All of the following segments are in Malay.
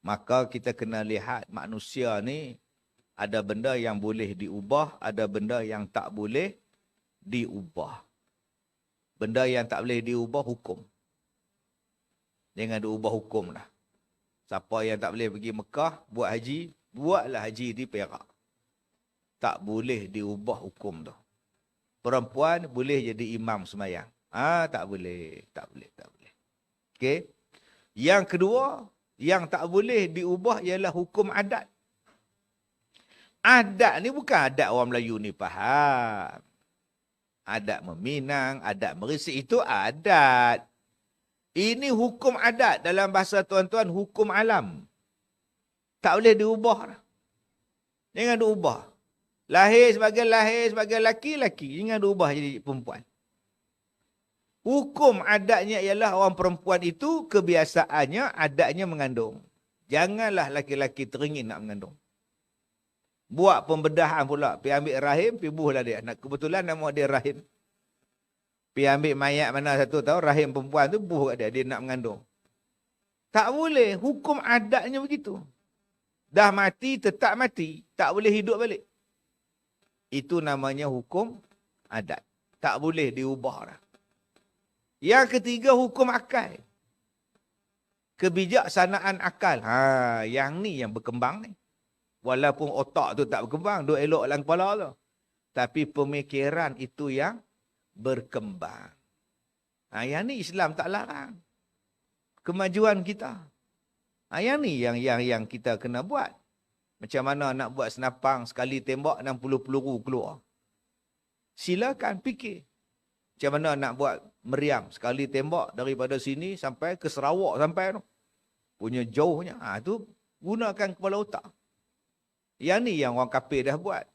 Maka kita kena lihat manusia ni ada benda yang boleh diubah, ada benda yang tak boleh diubah. Benda yang tak boleh diubah hukum. Jangan diubah hukum lah. Siapa yang tak boleh pergi Mekah buat haji, buatlah haji di Perak. Tak boleh diubah hukum tu. Perempuan boleh jadi imam semayang. Tak boleh, tak boleh, tak boleh. Okey. Yang kedua, yang tak boleh diubah ialah hukum adat. Adat ni bukan adat orang Melayu ni faham. Adat meminang, adat merisik, itu adat. Ini hukum adat dalam bahasa tuan-tuan, hukum alam. Tak boleh diubah. Jangan diubah. Lahir sebagai lelaki, jangan diubah jadi perempuan. Hukum adatnya ialah orang perempuan itu kebiasaannya, adatnya mengandung. Janganlah laki-laki teringin nak mengandung. Buat pembedahan pula. Pergi ambil rahim, pergi buhlah dia. Kebetulan nama dia rahim. Pergi ambil mayat mana satu tahu, rahim perempuan tu buh kat dia. Dia nak mengandung. Tak boleh. Hukum adatnya begitu. Dah mati, tetap mati. Tak boleh hidup balik. Itu namanya hukum adat. Tak boleh diubah dah. Yang ketiga, hukum akal. Kebijaksanaan akal. Yang ni yang berkembang ni. Walaupun otak tu tak berkembang, duk elok dalam kepala tu. Tapi pemikiran itu yang berkembang. Yang ni Islam tak larang. Kemajuan kita. Yang ni yang kita kena buat. Macam mana nak buat senapang sekali tembak 60 peluru keluar. Silakan fikir. Macam mana nak buat meriam sekali tembak daripada sini sampai ke Sarawak sampai tu. Punya jauhnya. Tu gunakan kepala otak. Yang ni yang orang kafir dah buat.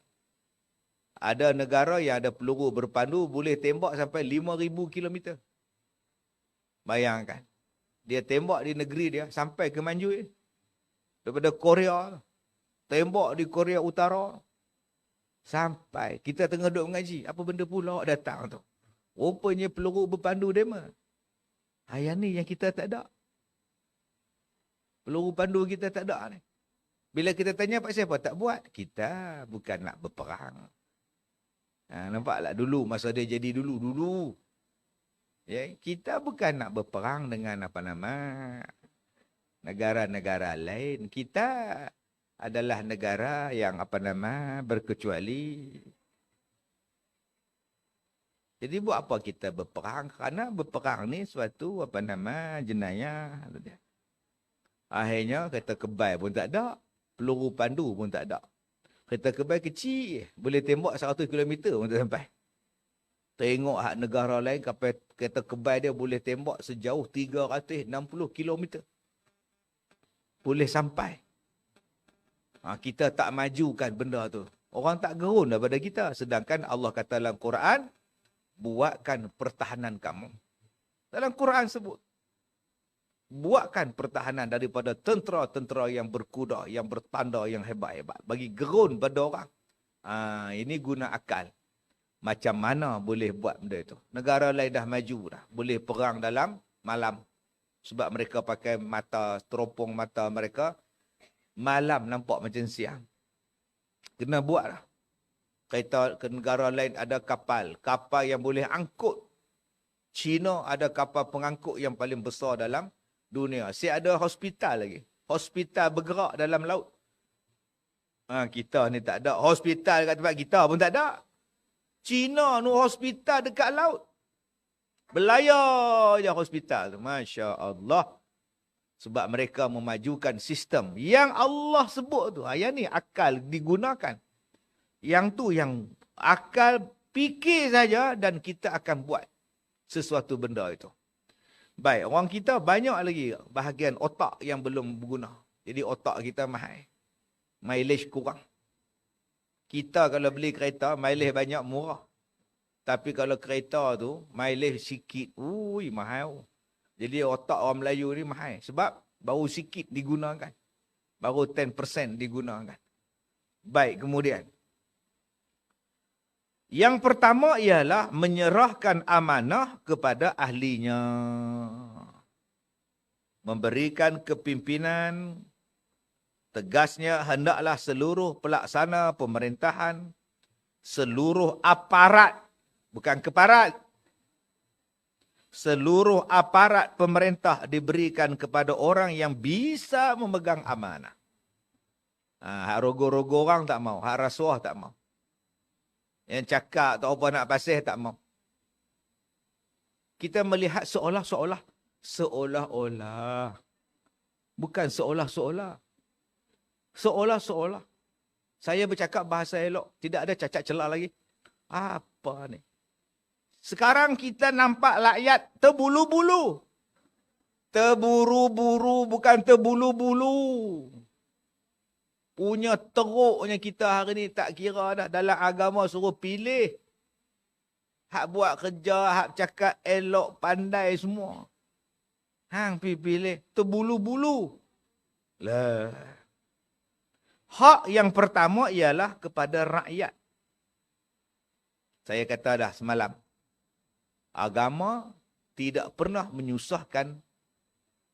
Ada negara yang ada peluru berpandu boleh tembak sampai 5,000 kilometer. Bayangkan. Dia tembak di negeri dia sampai ke Manjui. Daripada Korea. Tembak di Korea Utara. Sampai. Kita tengah duduk mengaji. Apa benda pula datang tu. Rupanya peluru berpandu dema. Yang ni yang kita tak ada. Peluru pandu kita tak ada ni. Bila kita tanya pak siapa tak buat? Kita bukan nak berperang. Nampaklah dulu masa dia jadi dulu. Ya, kita bukan nak berperang dengan negara-negara lain. Kita adalah negara yang berkecuali. Jadi buat apa kita berperang? Kerana berperang ni suatu jenayah. Akhirnya kereta kebai pun tak ada. Peluru pandu pun tak ada. Kereta kebai kecil. Boleh tembak 100 km pun tak sampai. Tengok hak negara lain, kereta kebai dia boleh tembak sejauh 360 km. Boleh sampai. Kita tak majukan benda tu. Orang tak gerun daripada kita. Sedangkan Allah kata dalam Quran, buatkan pertahanan kamu. Dalam Quran sebut. Buatkan pertahanan daripada tentera-tentera yang berkuda, yang bertanda, yang hebat-hebat. Bagi gerun pada orang. Ini guna akal. Macam mana boleh buat benda itu? Negara lain dah maju dah. Boleh perang dalam malam. Sebab mereka pakai mata, teropong mata mereka. Malam nampak macam siang. Kena buat lah. Kereta ke negara lain ada kapal. Kapal yang boleh angkut. China ada kapal pengangkut yang paling besar dalam dunia. Ada hospital lagi. Hospital bergerak dalam laut. Kita ni tak ada. Hospital kat tempat kita pun tak ada. China ni hospital dekat laut. Belayar je hospital tu. Masya Allah. Sebab mereka memajukan sistem yang Allah sebut tu. Yang ni akal digunakan. Yang tu yang akal fikir saja dan kita akan buat sesuatu benda itu. Baik, orang kita banyak lagi bahagian otak yang belum berguna. Jadi otak kita mahal. Mileage kurang. Kita kalau beli kereta, mileage banyak murah. Tapi kalau kereta tu, mileage sikit, mahal. Jadi otak orang Melayu ni mahal. Sebab baru sikit digunakan. Baru 10% digunakan. Baik, kemudian. Yang pertama ialah menyerahkan amanah kepada ahlinya. Memberikan kepimpinan Tegasnya, hendaklah seluruh pelaksana pemerintahan, seluruh aparat, bukan keparat, seluruh aparat pemerintah diberikan kepada orang yang bisa memegang amanah. Hak rogo-rogo orang tak mau, hak rasuah tak mau. Yang cakap tak apa nak pasih tak mau. Kita melihat seolah-olah. Bukan seolah-olah. Seolah-olah. Saya bercakap bahasa elok. Tidak ada cacat celak lagi. Apa ni? Sekarang kita nampak rakyat terbulu-bulu. Terburu-buru bukan terbulu-bulu. Punya teruknya kita hari ni tak kira dah. Dalam agama suruh pilih. Hak buat kerja, hak cakap elok, pandai semua. Hang pilih. Terbulu-bulu. Lah. Hak yang pertama ialah kepada rakyat. Saya kata dah semalam. Agama tidak pernah menyusahkan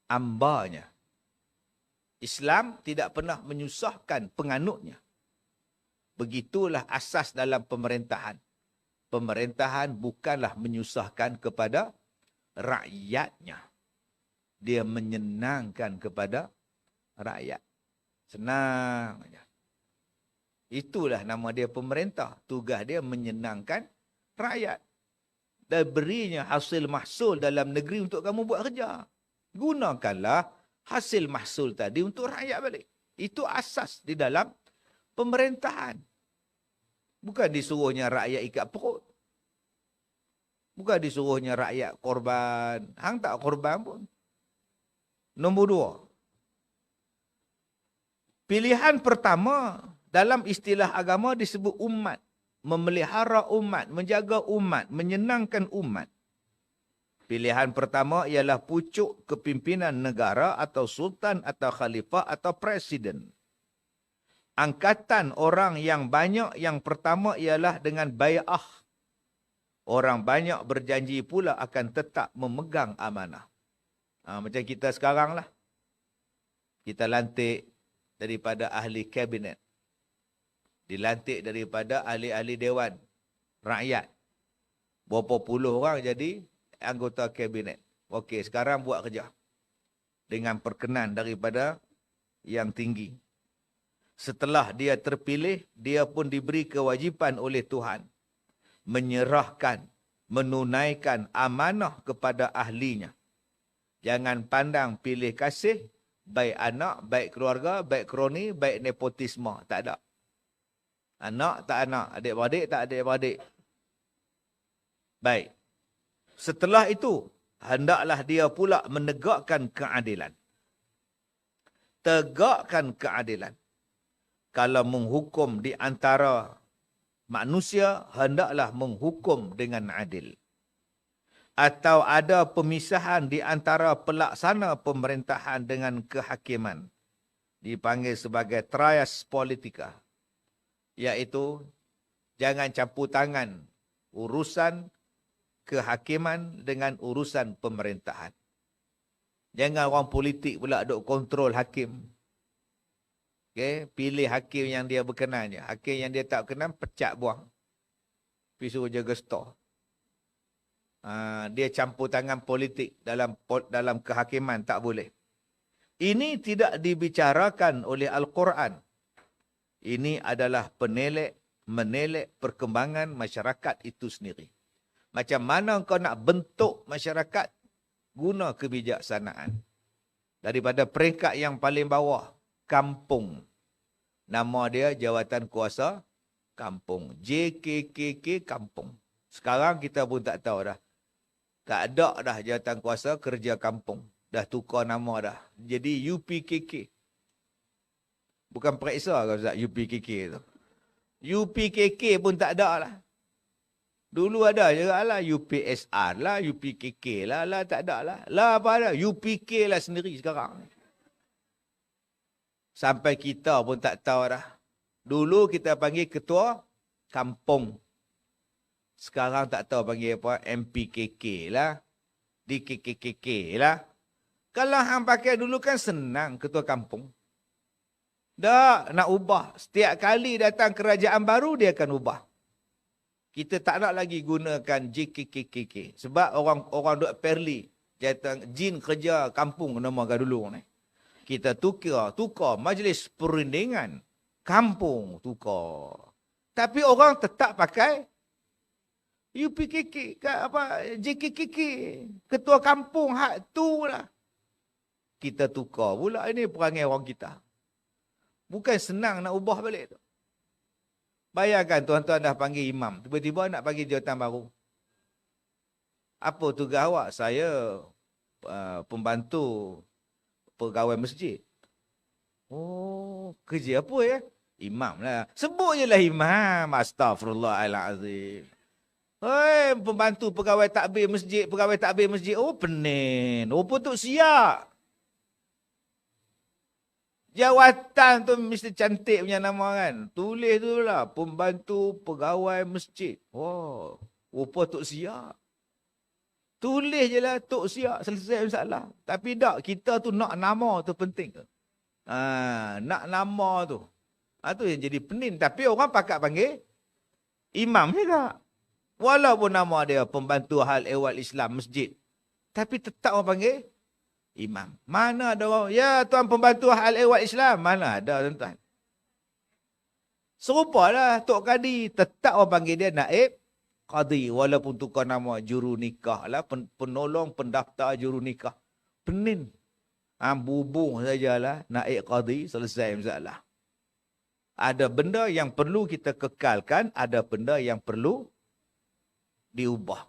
ambanya. Islam tidak pernah menyusahkan penganutnya. Begitulah asas dalam pemerintahan. Pemerintahan bukanlah menyusahkan kepada rakyatnya. Dia menyenangkan kepada rakyat. Senang aja. Itulah nama dia pemerintah. Tugas dia menyenangkan rakyat. Dan berinya hasil mahsul dalam negeri untuk kamu buat kerja. Gunakanlah hasil mahsul tadi untuk rakyat balik. Itu asas di dalam pemerintahan. Bukan disuruhnya rakyat ikat perut. Bukan disuruhnya rakyat korban. Hang tak korban pun. Nombor 2. Pilihan pertama dalam istilah agama disebut umat. Memelihara umat, menjaga umat, menyenangkan umat. Pilihan pertama ialah pucuk kepimpinan negara atau sultan atau khalifah atau presiden. Angkatan orang yang banyak yang pertama ialah dengan bai'ah. Orang banyak berjanji pula akan tetap memegang amanah. Macam kita sekarang lah. Kita lantik daripada ahli kabinet. Dilantik daripada ahli-ahli dewan rakyat. Berapa puluh orang jadi anggota kabinet. Okey, sekarang buat kerja. Dengan perkenan daripada yang tinggi. Setelah dia terpilih, dia pun diberi kewajipan oleh Tuhan. Menyerahkan, menunaikan amanah kepada ahlinya. Jangan pandang pilih kasih, baik anak, baik keluarga, baik kroni, baik nepotisme. Tak ada. Anak tak anak, adik-beradik tak adik-beradik. Baik. Setelah itu, hendaklah dia pula menegakkan keadilan. Tegakkan keadilan. Kalau menghukum di antara manusia, hendaklah menghukum dengan adil. Atau ada pemisahan di antara pelaksana pemerintahan dengan kehakiman. Dipanggil sebagai trias politika. Iaitu, jangan campur tangan urusan kehakiman dengan urusan pemerintahan. Jangan orang politik pula duk kontrol hakim. Okay? Pilih hakim yang dia berkenan je. Hakim yang dia tak berkenan, pecat buang. Pergi suruh jaga stor. Dia campur tangan politik dalam kehakiman, tak boleh. Ini tidak dibicarakan oleh Al-Quran. Ini adalah menelek perkembangan masyarakat itu sendiri. Macam mana kau nak bentuk masyarakat? Guna kebijaksanaan. Daripada peringkat yang paling bawah, kampung. Nama dia Jawatan Kuasa Kampung. JKKK Kampung. Sekarang kita pun tak tahu dah. Tak ada dah Jawatan Kuasa Kerja Kampung. Dah tukar nama dah. Jadi UPKK. Bukan periksa ke Ustaz UPKK tu. UPKK pun tak ada lah. Dulu ada je lah UPSR lah, UPKK lah, tak ada lah. Lah apa ada? UPK lah sendiri sekarang. Sampai kita pun tak tahu dah. Dulu kita panggil ketua kampung. Sekarang tak tahu panggil apa, MPKK lah, DKKKK lah. Kalau hang pakai dulu kan senang ketua kampung. Tak, nak ubah. Setiap kali datang kerajaan baru, dia akan ubah. Kita tak nak lagi gunakan JKKKK. Sebab orang duk perli. Jin kerja kampung nama dulu ni. Kita tukar majlis perundingan kampung tukar. Tapi orang tetap pakai UPKK, JKKK, ketua kampung hak tu lah. Kita tukar pula ini perangai orang kita. Bukan senang nak ubah balik tu. Bayangkan tuan-tuan dah panggil imam, tiba-tiba nak panggil jawatan baru. Apa tugas awak? Saya pembantu pegawai masjid. Oh, kerja apa ya? Imam lah. Sebut je lah imam. Astaghfirullahalazim. Hei, pembantu pegawai takbir masjid. Oh, pening. Oh, tu siap. Jawatan tu mesti cantik punya nama kan. Tulis tu lah. Pembantu pegawai masjid. Oh, rupa Tok Siap. Tulis je lah Tok Siap. Selesai masalah. Tapi tak, kita tu nak nama tu penting. Nak nama tu. Tu yang jadi pening. Tapi orang pakat panggil imam juga. Walaupun nama dia pembantu hal ehwal Islam masjid. Tapi tetap orang panggil imam. Mana ada orang, ya tuan pembantu hal ehwal Islam. Mana ada tuan-tuan. Serupalah Tok Kadi. Tetap orang panggil dia naib Qadi. Walaupun tukar nama juru nikah lah. Penolong pendaftar juru nikah. Pening. Bubung sajalah naib Qadi. Selesai masalah. Ada benda yang perlu kita kekalkan. Ada benda yang perlu diubah.